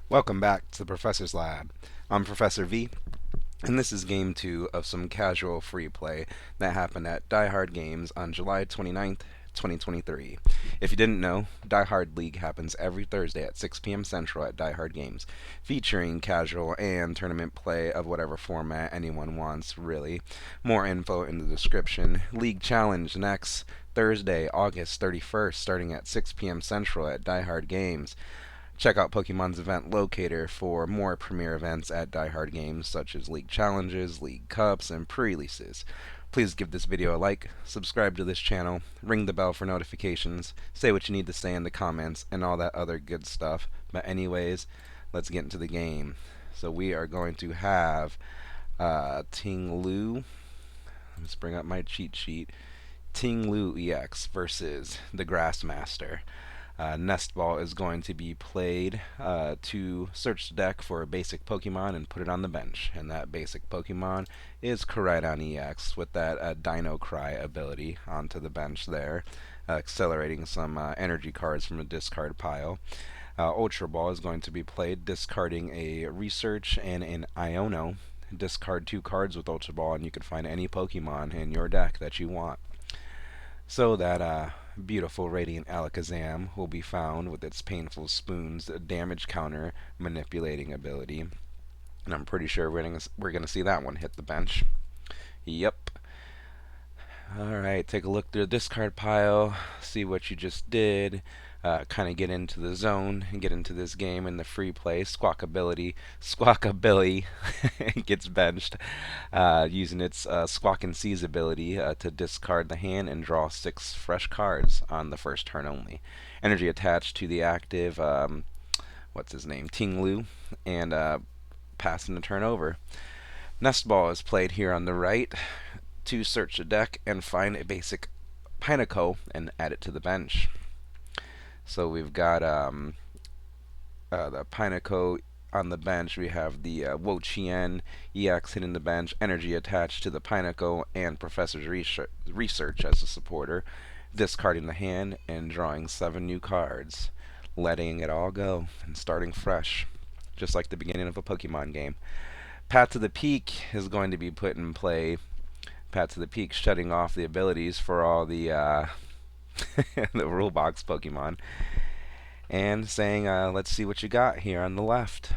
Welcome back to the Professor's Lab. I'm Professor V, and this is Game 2 of some casual free play that happened at Die Hard Games on July 29th, 2023. If you didn't know, Die Hard League happens every Thursday at 6 p.m. Central at Die Hard Games, featuring casual and tournament play of whatever format anyone wants, really. More info in the description. League Challenge next Thursday, August 31st, starting at 6 p.m. Central at Die Hard Games. Check out Pokemon's event locator for more premier events at Die Hard Games, such as League Challenges, League Cups, and pre-releases. Please give this video a like, subscribe to this channel, ring the bell for notifications, say what you need to say in the comments, and all that other good stuff. But anyways, let's get into the game. So we are going to have Ting-Lu. Let's bring up my cheat sheet. Ting-Lu EX versus the Grassmaster. Nest Ball is going to be played to search the deck for a basic Pokemon and put it on the bench. And that basic Pokemon is Koraidon EX with that Dino Cry ability onto the bench there, accelerating some energy cards from the discard pile. Ultra Ball is going to be played discarding a Research and an Iono. Discard 2 cards with Ultra Ball and you can find any Pokemon in your deck that you want. So that beautiful Radiant Alakazam will be found with its Painful Spoon's damage counter manipulating ability. And I'm pretty sure we're gonna see that one hit the bench. Yep. Alright, take a look through the discard pile, see what you just did, kind of get into the zone and get into this game in the free play. Squawkabilly gets benched using its Squawk and Seize ability to discard the hand and draw 6 fresh cards on the first turn only. Energy attached to the active, what's his name, Ting-Lu, and passing the turn over. Nest Ball is played here on the right to search the deck and find a basic Pineco and add it to the bench. So we've got the Pineco on the bench. We have the Wo-Chien EX hitting the bench, energy attached to the Pineco, and Professor's Research as a supporter, discarding the hand and drawing 7 new cards, letting it all go and starting fresh, just like the beginning of a Pokemon game. Path to the Peak is going to be put in play. Path to the Peak shutting off the abilities for all the the rule box Pokemon, and saying, let's see what you got here on the left.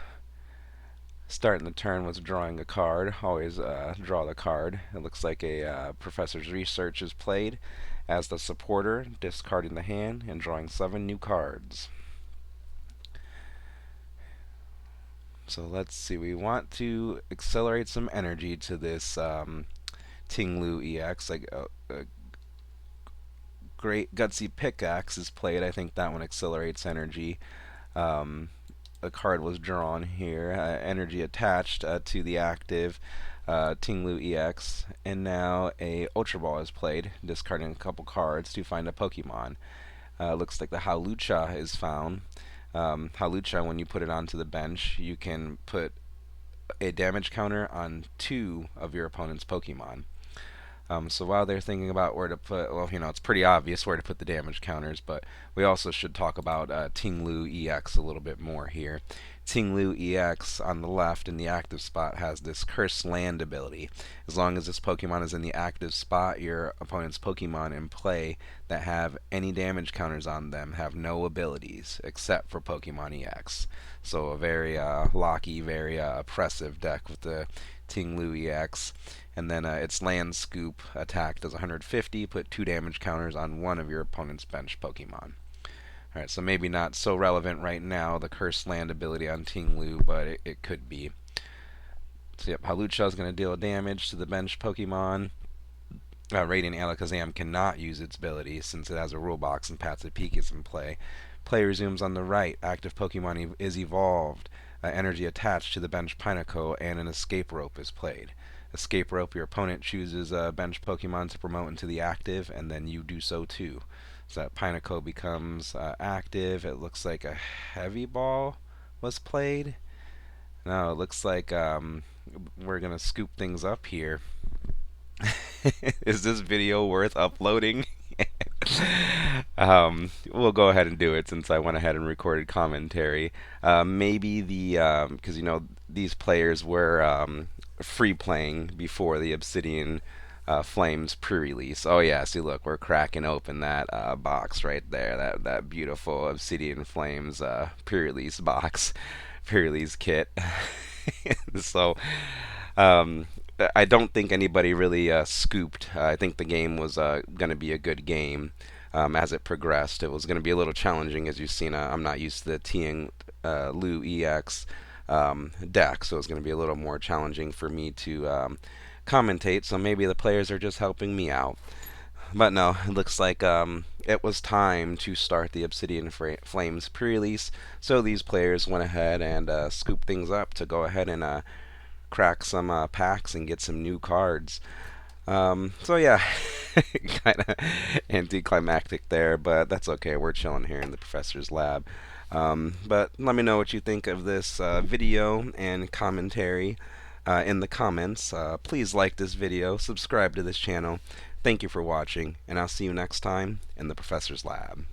Starting the turn with drawing a card. Always draw the card. It looks like a Professor's Research is played as the supporter, discarding the hand and drawing 7 new cards. So let's see. We want to accelerate some energy to this Ting-Lu EX. Like a great Gutsy Pickaxe is played. I think that one accelerates energy. A card was drawn here. Energy attached to the active Ting-Lu EX. And now a Ultra Ball is played, discarding a couple cards to find a Pokemon. Looks like the Hawlucha is found. Hawlucha, when you put it onto the bench, you can put a damage counter on 2 of your opponent's Pokemon. So while they're thinking about where to put, well, it's pretty obvious where to put the damage counters, but we also should talk about Ting-Lu EX a little bit more here. Ting-Lu EX on the left in the active spot has this Cursed Land ability. As long as this Pokemon is in the active spot, your opponent's Pokemon in play that have any damage counters on them have no abilities except for Pokemon EX. So a very locky, very oppressive deck with the Ting-Lu EX. And then its Land Scoop attack does 150, put 2 damage counters on 1 of your opponent's bench Pokemon. Alright, so maybe not so relevant right now, the Cursed Land ability on Ting-Lu, but it could be. So yep, Hawlucha is going to deal damage to the bench Pokemon. Radiant Alakazam cannot use its ability since it has a rule box and Path to the Peak is in play. Play resumes on the right. Active Pokemon is evolved. Energy attached to the bench Pineco, and an Escape Rope is played. Escape Rope, your opponent chooses a bench Pokemon to promote into the active, and then you do so too. So that Pineco becomes active. It looks like a Heavy Ball was played. No, it looks like we're going to scoop things up here. Is this video worth uploading? We'll go ahead and do it since I went ahead and recorded commentary. Maybe because these players were free playing before the Obsidian Flames pre-release. Oh yeah, see, look, we're cracking open that box right there. That beautiful Obsidian Flames pre-release box, pre-release kit. So, um, I don't think anybody really scooped. I think the game was going to be a good game. As it progressed, it was going to be a little challenging, as you've seen. I'm not used to the Ting-Lu EX deck, so it's going to be a little more challenging for me to commentate. So maybe the players are just helping me out. But no, it looks like it was time to start the Obsidian Flames pre-release. So these players went ahead and scooped things up to go ahead and crack some packs and get some new cards. So yeah, kind of anticlimactic there, but that's okay. We're chilling here in the professor's lab. But let me know what you think of this video and commentary in the comments. Please like this video, subscribe to this channel. Thank you for watching, and I'll see you next time in the professor's lab.